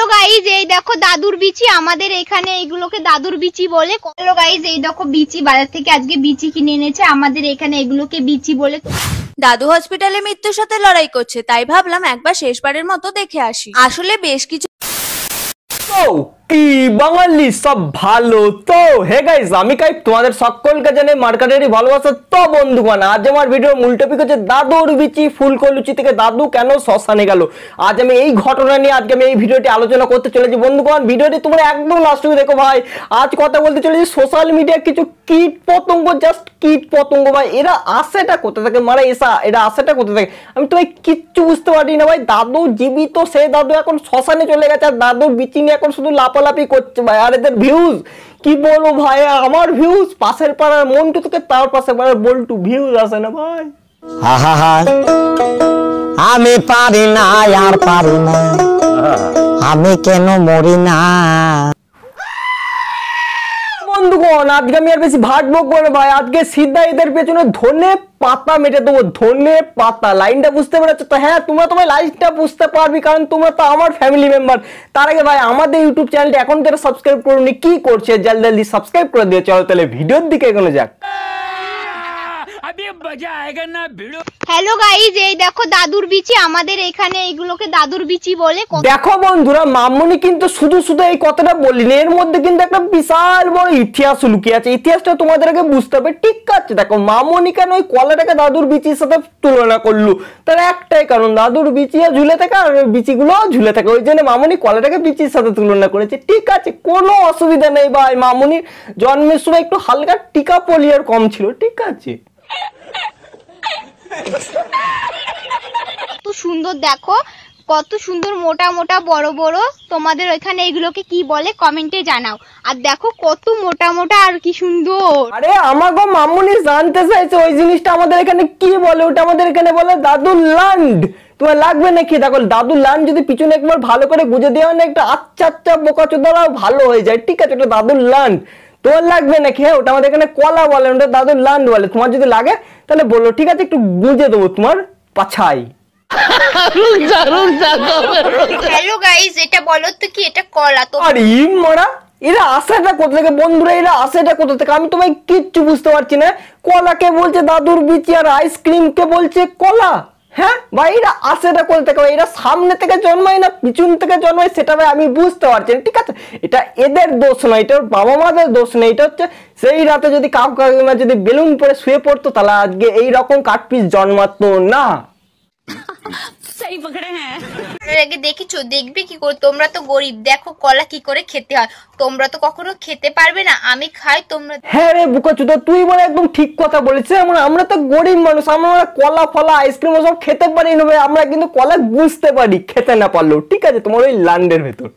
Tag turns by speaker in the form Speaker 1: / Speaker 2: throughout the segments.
Speaker 1: Hello guys, এই দেখো দাদুর বিচি। আমাদের এখানে এইগুলোকে দাদুর বিচি বলে। হ্যালো গাইজ, এই দেখো বিচি, বাজার থেকে আজকে বিচি কিনে এনেছে। আমাদের এখানে এগুলোকে বিচি বলে।
Speaker 2: দাদু হসপিটালে মৃত্যুর সাথে লড়াই করছে, তাই ভাবলাম একবার শেষবারের মতো দেখে আসি। আসলে বেশ কিছু
Speaker 3: কি বাঙালি সব ভালো তো। হে গাইস, আমি কাইপ তোমাদের সকলকে জানাই মার্কেটেরই ভালোবাসা। তো বন্ধুগণ, আজ আমার ভিডিওর মূল টপিক হচ্ছে দাদুর বিচি। ফুলকলুচি থেকে দাদু কেন শ্মশানে গেল, আজ আমি এই ঘটনা নিয়ে আজকে আমি এই ভিডিওটি আলোচনা করতে চলেছি। বন্ধুগণ, ভিডিওটি তোমরা একদম লাস্ট অবধি দেখো ভাই। আজ কথা বলতে চলেছি সোশ্যাল মিডিয়া কিছু কীট পতঙ্গ, জাস্ট কীট পতঙ্গ ভাই। এরা আসেটা কোথা থেকে, মানে এরা আসেটা কোথা থেকে আমি তো ভাই কিচ্ছু বুঝতে পারি না ভাই। দাদু জীবিত, সে দাদু এখন শ্মশানে চলে গেছে, আর দাদুর বিচি নিয়ে এখন শুধু লাপালাপি করছে ভাই। আর এদের ভিউজ কি বলবো ভাই, আমার ভিউজ পাশের পাড়ার মন্টু থেকে তার পাশে পাড়ার বল্টু ভিউজ আসে না ভাই।
Speaker 4: আমি পারি না আর পারি না, আমি কেন মরি না।
Speaker 3: বন্ধুগণ, আজকে আমি আর বেশি ভাট বকবো না ভাই। আজকে সিধা এদের পেছনে ধনে পাতা মেটে দেবো। ধনে পাতা, লাইনটা বুঝতে পেরেছো তো? হ্যাঁ, তোমরা তো ভাই লাইনটা বুঝতে পারবি, কারণ তোমরা তো আমার ফ্যামিলি মেম্বার। তার আগে ভাই, আমাদের ইউটিউব চ্যানেলটা এখন যারা সাবস্ক্রাইব করুনি, কি করছে? জলদি সাবস্ক্রাইব করে দিয়ে চলো তাহলে ভিডিওর দিকে এগোনো যাক।
Speaker 1: হ্যালো গাইজ, এই দেখো দাদুর বিচি। আমাদের এখানে এইগুলোকে দাদুর বিচি বলে।
Speaker 3: দেখো বন্ধুরা, মামুনি কিন্তু শুধু শুধু এই কথাটা বলিনি, এর মধ্যে কিন্তু একটা বিশাল বড় ইতিহাস লুকিয়ে আছে। ইতিহাসটা তোমাদেরকে বুঝতে হবে, ঠিক আছে? দেখো, মামুনি কেন ওই কলাটাকে দাদুর বিচির সাথে তুলনা করলো, তার একটাই কারণ, দাদুর বিচিও ঝুলে থাকে আর বিচিগুলো ঝুলে থাকে, ওই জন্য মামুনি কলাটাকে বিচির সাথে তুলনা করেছে। ঠিক আছে, কোনো অসুবিধা নেই ভাই। মামুনির জন্মের সময় একটু হালকা টিকা পোলিওর কম ছিল, ঠিক আছে?
Speaker 1: কত সুন্দর, দেখো কত সুন্দর, মোটা মোটা বড় বড়। তোমাদের ওইখানে এগুলোকে কি বলে কমেন্টে জানাও। আর দেখো কত মোটা মোটা আর কি সুন্দর।
Speaker 3: আরে আমাকে মামুনি জানতে চাইছে ওই জিনিসটা আমাদের এখানে কি বলে। ওটা আমাদের এখানে বলে দাদুর লান্ড। তোমার লাগবে নাকি? দেখো, দাদুর লান্ড যদি পিছনে একবার ভালো করে গুজে দেওয়া না, একটা আচ্ছা আচ্ছা বোকাচোদারাও ভালো হয়ে যায়, ঠিক আছে? ওটা দাদুর লান্ড। তোমার লাগবে নাকি? হ্যাঁ, ওটা আমাদের এখানে কলা বলে, ওটা দাদুর লান্ড বলে। তোমার যদি লাগে তাহলে বলো, ঠিক আছে? একটু গুঁজে দেবো তোমার পাছাই।
Speaker 1: হ্যালো গাইস, এটা বলো তো কি এটা কলা তো?
Speaker 3: আরে মারা, এরা আসাটা কোথা থেকে বন্ধুরা? এরা আসাটা কোথা থেকে আমি তো ভাই কিচ্ছু বুঝতে পারছি না। কলাকে বলছে দাদুর বিচি আর আইসক্রিমকে বলছে কলা। হ্যাঁ ভাই, এরা আসেটা কোথা থেকে? এরা সামনে থেকে জন্মায় না পিছন থেকে জন্মায়, সেটা ভাই আমি বুঝতে পারছি না, ঠিক আছে? এটা এদের দোষ নয়, এটা বাবা মাদের দোষ নেই। এটা হচ্ছে সেই রাতে যদি কাকিমা যদি বেলুন পরে শুয়ে পড়তো, তাহলে আজকে এইরকম কাঠপিস জন্মাতো না।
Speaker 1: দেখেছো, দেখবে কি করে? তোমরা তো গরিব, দেখো কলা কি করে খেতে হয়। তোমরা তো কখনো খেতে পারবে না, আমি খাই, তোমরা।
Speaker 3: হ্যাঁ রে বুকাচোদা, তুই বলে একদম ঠিক কথা বলেছিস। আমরা তো গরিব মানুষ, আমরা কলা ফলা আইসক্রিম সব খেতে পারি না ভাই। আমরা কিন্তু কলা বুঝতে পারি, খেতে না পারলেও, ঠিক আছে? তোমার ওই লান্ডের ভেতর।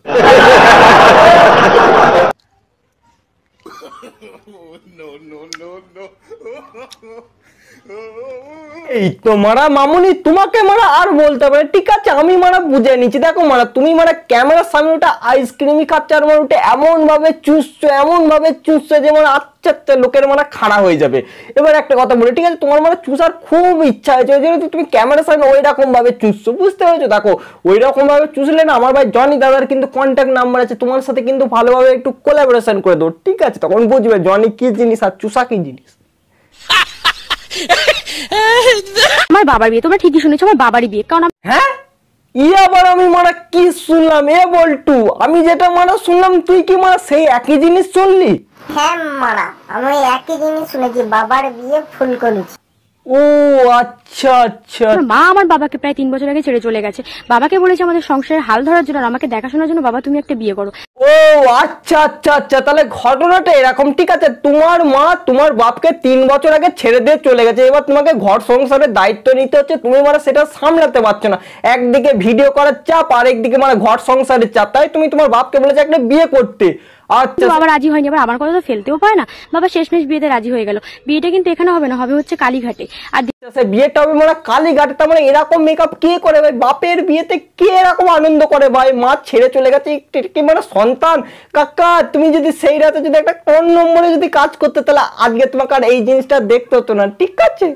Speaker 3: এই তো মারা মামুনি, তোমাকে মারা আর বলতে পারে, ঠিক আছে? আমি মারা বুঝে নিচ্ছি। দেখো মারা, তুমি মারা ক্যামেরার সামনে ওটা আইসক্রিমই খাচ্ছে, আর মারা ওটা এমন ভাবে চুষছো যে মানে আচ্ছা আচ্ছা লোকের মারা খাড়া হয়ে যাবে। এবার একটা কথা বলি, ঠিক আছে? তোমার মানে চুষার খুব ইচ্ছা হয়েছে, ওই জন্য তুমি ক্যামেরার সামনে ওই রকম ভাবে চুষছো, বুঝতে পেরেছো? দেখো, ওই রকম ভাবে চুষলে না, আমার ভাই জনি দাদার কিন্তু কন্ট্যাক্ট নাম্বার আছে, তোমার সাথে কিন্তু ভালোভাবে একটু কোলাবোরেশন করে দেবো, ঠিক আছে? তখন বুঝবে জনি কি জিনিস আর চুষা কি জিনিস।
Speaker 5: আমার বাবার বিয়ে, তোমরা ঠিকই শুনেছো, আমার বাবারই বিয়ে। কারণ
Speaker 3: হ্যাঁ, আবার আমি মারা কি শুনলাম? এ বল্টু, আমি যেটা মারা শুনলাম, তুই কি মারা সেই একই জিনিস শুনলি?
Speaker 6: হ্যাঁ মারা, আমি একই জিনিস শুনেছি, বাবার বিয়ে ফুলকলুচি।
Speaker 3: ও আচ্ছা আচ্ছা।
Speaker 5: মা আমার বাবাকে প্রায় 3 বছর আগে ছেড়ে চলে গেছে। বাবাকে বলেছে আমাদের সংসারের হাল ধরার জন্য আর আমাকে দেখাশোনার জন্য, বাবা তুমি একটা বিয়ে করো।
Speaker 3: ও আচ্ছা আচ্ছা আচ্ছা, তাহলে ঘটনাটা এরকম, ঠিক আছে? তোমার মা তোমার বাপকে 3 বছর আগে ছেড়ে দিয়ে চলে গেছে, এবার তোমাকে ঘর সংসারের দায়িত্ব নিতে হচ্ছে, তুমি মানে সেটা সামলাতে পারছো না। একদিকে ভিডিও করার চাপ আর একদিকে মানে ঘর সংসারের চাপ, তাই তুমি তোমার বাপকে বলেছে একটা বিয়ে করতে। আচ্ছা,
Speaker 5: বাবা রাজি হয়নি, আবার আমার কথা তো ফেলতেও পারে না। বাবা শেষমেশ বিয়েতে রাজি হয়ে গেল। বিয়েটা কিন্তু এখানে হবে না, হবে হচ্ছে কালীঘাটে। আর
Speaker 3: বিয়েটা হবে মানে কালীঘাটে, তার মানে এরকম মেকআপ কে করে ভাই? বাপের বিয়েতে কে এরকম আনন্দ করে ভাই? মা ছেড়ে চলে গেছে, কি মানে সন্তান। কাকা, তুমি যদি সেই রাতে যদি একটা কোন নম্বরে যদি কাজ করতে, তাহলে আজকে তোমাকে আর এই জিনিসটা দেখতে হতো না, ঠিক আছে?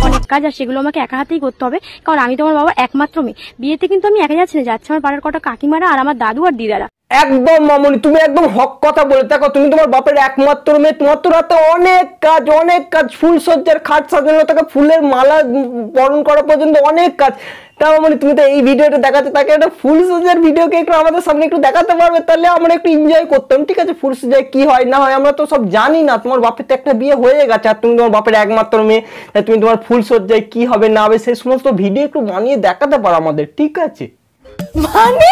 Speaker 5: অনেক কাজ আর সেগুলো আমাকে একা হাতেই করতে হবে, কারণ আমি তো আমার বাবার একমাত্র মেয়ে। বিয়েতে কিন্তু আমি একা যাচ্ছি না, যাচ্ছে আমার পাড়ার কটা কাকিমারা আর আমার দাদু আর দিদারা।
Speaker 3: একদম মামুনি, তুমি একদম হক কথা বলে। দেখো তুমি তোমার বাপের একমাত্র মেয়ে, তোমার তো রাতে অনেক কাজ, ফুল সজ্জার খাট সাজানো থেকে ফুলের মালা বরণ করা পর্যন্ত অনেক কাজ। তা মামুনি তুমি তো এই ভিডিওটা দেখাতে, তাকে একটা ফুল সজ্জার ভিডিওকে একটু আমাদের সামনে একটু দেখাতে পারবে, তাহলে আমরা একটু এনজয় করতাম। ঠিক আছে, ফুল সজ্জায় কি হয় না হয় আমরা তো সব জানি না। তোমার বাপের তো একটা বিয়ে হয়ে গেছে, আর তুমি তোমার বাপের একমাত্র মেয়ে, তাই তুমি তোমার ফুল সজ্জায় কি হবে না হবে সেই সমস্ত ভিডিও একটু বানিয়ে দেখাতে পারো আমাদের। ঠিক আছে?
Speaker 1: মানে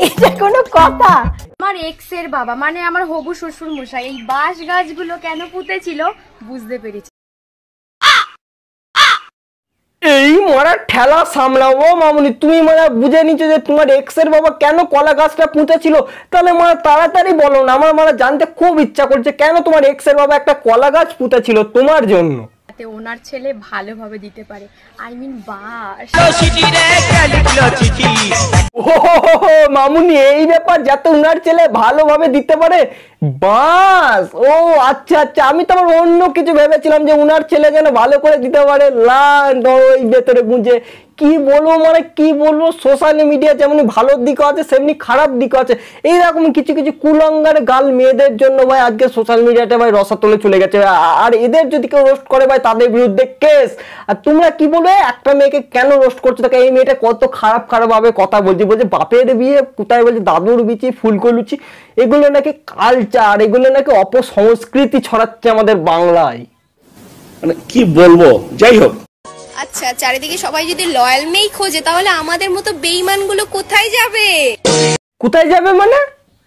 Speaker 1: এটা কোনো কথা?
Speaker 5: আমার এক্স এর বাবা মানে আমার হবু শ্বশুর মশাই এই বাঁশ গাছগুলো কেন পুঁতেছিল বুঝতে পেরেছি।
Speaker 3: এই মারা ঠেলা সামলাবো মামুনি, তুমি মানে বুঝে নিচ্ছ যে তোমার এক্স এর বাবা কেন কলা গাছটা পুঁতেছিল, তাহলে মানে তাড়াতাড়ি বলো না, আমার মানে জানতে খুব ইচ্ছা করছে কেন তোমার এক্স এর বাবা একটা কলা গাছ পুঁতেছিল তোমার জন্য।
Speaker 5: যাতে ওনার ছেলে ভালোভাবে দিতে পারে, আই মিন বাঁশ।
Speaker 3: ও মামুনি এই ব্যাপার, যাতে উনার ছেলে ভালোভাবে দিতে পারে বাস। ও আচ্ছা, আমি তো আবার অন্য কিছু ভেবেছিলাম যে উনার ছেলে যেন ভালো করে দিতে পারে লাইন ওই ভেতরে গুঁজে। কি বলবো মানে কি বলবো, সোশ্যাল মিডিয়া যেমন ভালো দিকও আছে সেমনি খারাপ দিকও আছে। এইরকম কিছু কুলঙ্গার গাল মেয়েদের জন্য ভাই আজকে সোশ্যাল মিডিয়াতে ভাই রসাতলে চলে গেছে। আর এদের যদি কেউ রোস্ট করে ভাই তাদের বিরুদ্ধে কেস। আর তোমরা কি বলবে, একটা মেয়েকে কেন রোস্ট করছো, তাকে এই মেয়েটা কত খারাপ ভাবে কথা বলছে, বলছে বাপের বিয়ে কোথায়, বলছে দাদুর বিচি ফুলকো লুচি, এগুলো নাকি কালচার, এগুলো নাকি অপসংস্কৃতি ছড়াচ্ছে আমাদের বাংলায়।
Speaker 7: মানে কি বলবো, যাই হোক।
Speaker 8: আচ্ছা, চারিদিকে সবাই যদি লয়াল মেয়ে খোঁজে তাহলে আমাদের মতো বেঈমানগুলো কোথায় যাবে?
Speaker 3: কোথায় যাবে মানে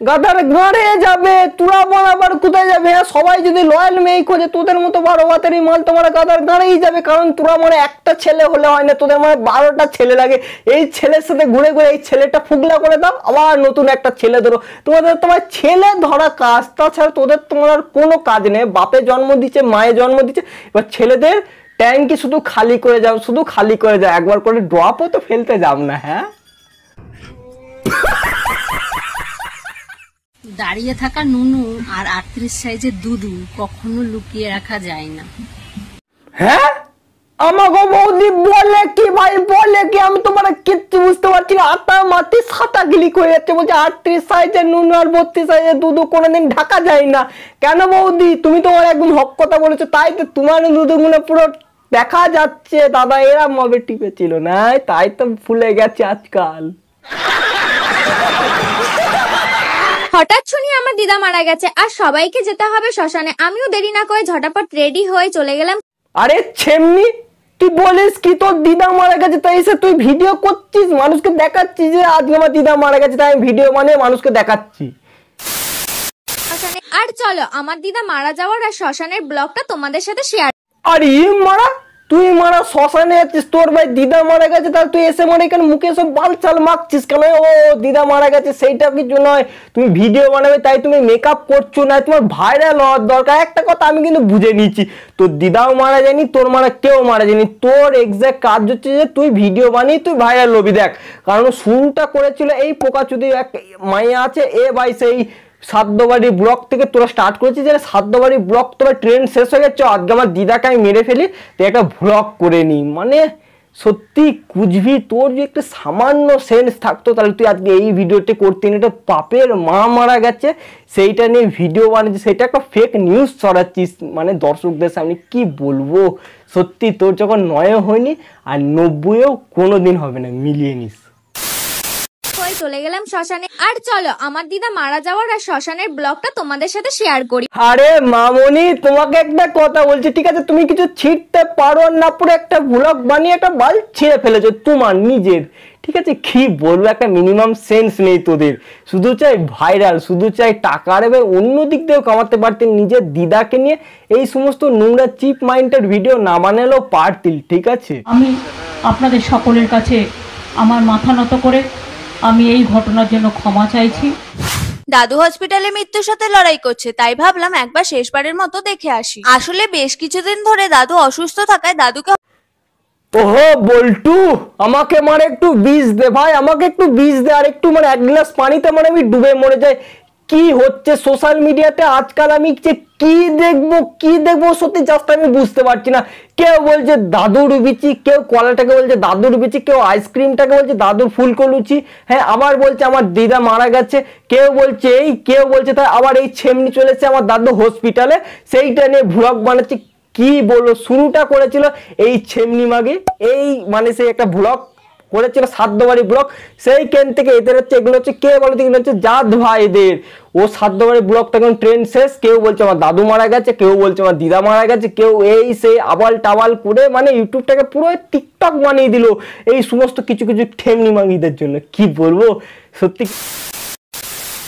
Speaker 3: গাদার গাঁড়ে যাবে, তোরা বরাবর কোথায় যাবে? সবাই যদি লয়াল মেয়ে খোঁজে তোদের মতো 12 বাতেরই মাল তোমার গাদার গাঁড়েই যাবে, কারণ তোরা মানে একটা ছেলে হলে হয় না, তোদের মানে 12টা ছেলে লাগে। এই ছেলের সাথে ঘুরে এই ছেলেটা ফুগলা করে দাও, আবার নতুন একটা ছেলে ধরো। তোমার ছেলে ধরা কাজ, তাছাড়া তোমার আর কোনো কাজ নেই। বাপে জন্ম দিচ্ছে, মায়ে জন্ম দিচ্ছে, এবার ছেলেদের ট্যাঙ্কি শুধু খালি করে যাও, একবার করে ড্রপও তো ফেলতে যাও না। হ্যাঁ,
Speaker 9: দাঁড়িয়ে থাকা নুনু আর 38 সাইজের দুদু কখনো লুকিয়ে রাখা যায় না।
Speaker 3: হ্যাঁ আমাকে বৌদি বলে কি ভাই, বলে কি, আমি তো মানে কিচ্ছু বুঝতে পারছি না। আটা মাটি সাটা গিলি করে যাচ্ছে, বলছে 38 সাইজের নুনু আর 32 সাইজের দুদু কোনোদিন ঢাকা যায় না। কেন বৌদি, তুমি তো আমার একদম হক কথা বলেছো, তাই তো তোমার দুদুগুলো পুরো দেখা যাচ্ছে। দাদা এরা মবে টিপে ছিল না, তাই তো ফুলে গেছে আজকাল।
Speaker 1: হঠাৎ শুনি আমার দিদা মারা গেছে আর সবাইকে যেতে হবে শ্মশানে। আমিও দেরি না করে ঝটাপট রেডি হয়ে চলে গেলাম।
Speaker 3: আরে ছেমনি, তুই বলিস কি তোর দিদা মারা গেছে, তাই এসে তুই ভিডিও করছিস, মানুষকে দেখাচ্ছিস যে আজকে আমার দিদা মারা গেছে, তাই আমি ভিডিও বানিয়ে মানুষকে দেখাচ্ছি।
Speaker 1: শ্মশানে আর চলো আমার দিদা মারা যাওয়ার আর শ্মশানের ব্লগটা তোমাদের সাথে শেয়ার।
Speaker 3: আরে মারা, তুই মারা শ্মশানে যাচ্ছিস, তোর ভাই দিদা মারা গেছে, তাহলে তুই এসে মানে এখানে মুখে সব বালচাল মাখছিস কেন? ও দিদা মারা গেছে সেইটা কিছু নয়, তুমি ভিডিও বানাবে তাই তুমি মেকআপ করছো না, তোমার ভাইরাল হওয়ার দরকার। একটা কথা আমি কিন্তু বুঝে নিচ্ছি, তোর দিদাও মারা যায়নি, তোর মারা কেউ মারা যায়নি, তোর এক্সাক্ট কাজ হচ্ছে যে তুই ভিডিও বানিয়ে তুই ভাইরাল হবি। দেখ, কারণ শুরুটা করেছিল এই পোকাচুদি এক মাইয়া আছে এ ভাই, সেই সাদ্যবাড়ি ব্লক থেকে তোরা স্টার্ট করেছিস, যে সাদ্যবাড়ি ব্লক তোমার ট্রেন্ড শেষ হয়ে গেছে, আজকে আমার দিদাকে আমি মেরে ফেলি, তো একটা ব্লগ করে নি। মানে সত্যি কুচবি, তোর যে একটা সামান্য সেন্স থাকতো তাহলে তুই আজকে এই ভিডিওটি করতি না। এটা বাপের মা মারা গেছে সেইটা নিয়ে ভিডিও বানিয়েছিস, সেটা একটা ফেক নিউজ ছড়াচ্ছিস মানে দর্শকদের সামনে। কি বলবো, সত্যি তোর যখন 9 হয়নি আর 90-এও কোনোদিন হবে না, মিলিয়ে নিস।
Speaker 1: চলে গেলাম শ্মশানে আর চলো আমার দিদা মারা যাওয়ার আর শ্মশানের ব্লগটা তোমাদের সাথে শেয়ার করি।
Speaker 3: আরে মামনি, তোমাকে একটা কথা বলছি, ঠিক আছে, তুমি কিছু ছিটতে পারো না, পুরো একটা ব্লগ বানিয়ে একটা বাল ছিঁড়ে ফেলেছো তোমার নিজের। ঠিক আছে, কি বলবো, একটা মিনিমাম সেন্স নেই তোদের, শুধু চাই ভাইরাল, শুধু চাই টাকা। আরে ভাই অন্য দিক দিয়েও কামাতে পারতেন, নিজের দিদাকে নিয়ে এই সমস্ত নোংরা চিপ মাইন্ডেড ভিডিও না বানালেও পারতিল। ঠিক আছে,
Speaker 9: আমি আপনাদের সকলের কাছে আমার মাথা নত করে আমি এই ঘটনার জন্য ক্ষমা চাইছি।
Speaker 2: দাদু হসপিটালে মৃত্যুর সাথে লড়াই করছে, তাই ভাবলাম একবার শেষবারের মতো দেখে আসি। আসলে বেশ কিছুদিন ধরে দাদু অসুস্থ থাকায় দাদুকে।
Speaker 3: ওহো বল্টু, আমাকে মানে একটু বিষ দে ভাই, আমাকে একটু বিষ দে, আর একটু মানে 1 গ্লাস পানিতে মানে আমি ডুবে মরে যাই। কি হচ্ছে সোশ্যাল মিডিয়াতে আজকাল, আমি যে কি দেখবো সত্যি জাস্ট আমি বুঝতে পারছি না। কেউ বলছে দাদুর বিচি, কেউ কলাটাকে বলছে দাদুর বিচি, কেউ আইসক্রিমটাকে বলছে দাদুর ফুলকো লুচি, হ্যাঁ আবার বলছে আমার দিদা মারা গেছে, কেউ বলছে এই, কেউ বলছে তাই, আবার এই ছেমনি চলেছে আমার দাদু হসপিটালে, সেইটা নিয়ে ভ্লগ বানাচ্ছে। কি বলবো, শুরুটা করেছিল এই ছেমনি মাগে, এই মানে সেই একটা ভ্লগ করেছিল সাধ্যবাড়ি ব্লগ, সেইখান থেকে এদের হচ্ছে এগুলো হচ্ছে কে বলো এগুলো হচ্ছে জাত ভাইদের। ও সাধ্যবাড়ি ব্লগটা এখন ট্রেন্ড শেষ, কেউ বলছে আমার দাদু মারা গেছে, কেউ বলছে আমার দিদা মারা গেছে, কেউ এই সেই আবাল টাবাল করে মানে ইউটিউবটাকে পুরো টিকটক বানিয়ে দিল এই সমস্ত কিছু কিছু ঠেমনি মাগিদের জন্য। কি বলবো সত্যি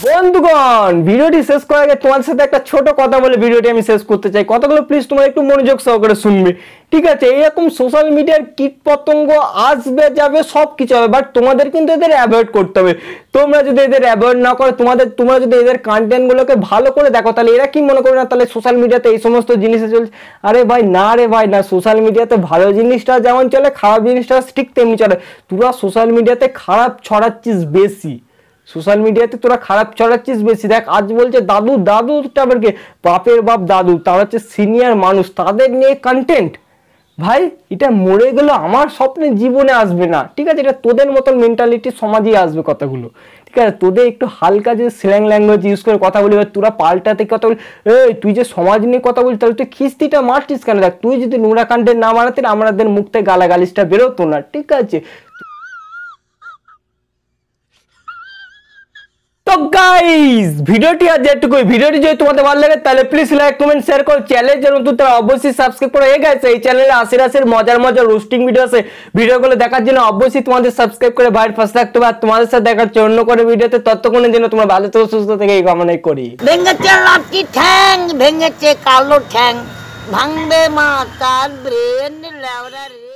Speaker 3: বন্ধুগণ, ভিডিওটি শেষ করার আগে তোমার সাথে একটা ছোট কথা বলে ভিডিওটি আমি শেষ করতে চাই। কথাগুলো প্লিজ তোমরা একটু মনোযোগ সহকারে শুনবে, ঠিক আছে? এইরকম সোশ্যাল মিডিয়ার কীট পতঙ্গ আসবে যাবে সব কিছু হবে, বাট তোমাদের কিন্তু এদের অ্যাভয়েড করতে হবে। তোমরা যদি এদের অ্যাভয়েড না করো, তোমরা যদি এদের কন্টেন্টগুলোকে ভালো করে দেখো, তাহলে এরা কি মনে করে না তাহলে সোশ্যাল মিডিয়াতে এই সমস্ত জিনিসে চলছে? আরে ভাই না রে ভাই না, সোশ্যাল মিডিয়াতে ভালো জিনিসটা যেমন চলে খারাপ জিনিসটা ঠিক তেমনি চলে। তোরা সোশ্যাল মিডিয়াতে খারাপ ছড়াচ্ছিস বেশি, সোশ্যাল মিডিয়াতে তোরা খারাপ ছড়াচ্ছিস বেশি। দেখ আজ বলছে দাদুটা আবার কে, বাপের বাপ দাদু, তারা হচ্ছে সিনিয়র মানুষ, তাদের নিয়ে কন্টেন্ট। ভাই এটা মরে গেল আমার স্বপ্নে জীবনে আসবে না, ঠিক আছে? এটা তোদের মতন মেন্টালিটি সমাজে আসবে কথাগুলো, ঠিক আছে? তোদের একটু হালকা যে স্ল্যাং ল্যাঙ্গুয়েজ ইউজ করে কথা বলি, তোরা পাল্টাতে কথা বলি, এই তুই যে সমাজ নিয়ে কথা বলিস তাহলে তুই খিস্তিটা মারতিস কেন? দেখ তুই যদি নোংরা কন্টেন্ট না মারাতে আমাদের মুখ থেকে গালাগালিসটা বেরোতো না, ঠিক আছে? তো গাইস ভিডিওটি আজ যেটুকুই। ভিডিওটি যদি তোমাদের ভালো লাগে তাহলে প্লিজ লাইক কমেন্ট শেয়ার করো, চ্যানেল যেন নতুন তারা অবশ্যই সাবস্ক্রাইব করো। এই গাইস এই চ্যানেলে আশির মজার রোস্টিং ভিডিও আছে, ভিডিওগুলো দেখার জন্য অবশ্যই তোমাদের সাবস্ক্রাইব করে বাইরে পাশে থাকতে হবে। আর তোমাদের সাথে দেখার জন্য করে ভিডিওতে ততক্ষণের জন্য তোমরা ভালো থেকো সুস্থ থেকে এই কামনাই করি।
Speaker 4: ভেঙেছে লাঠি ঠ্যাং, ভেঙেছে কালো ঠ্যাং, ভাঙবে মা তার ব্রেন লেওরা রে।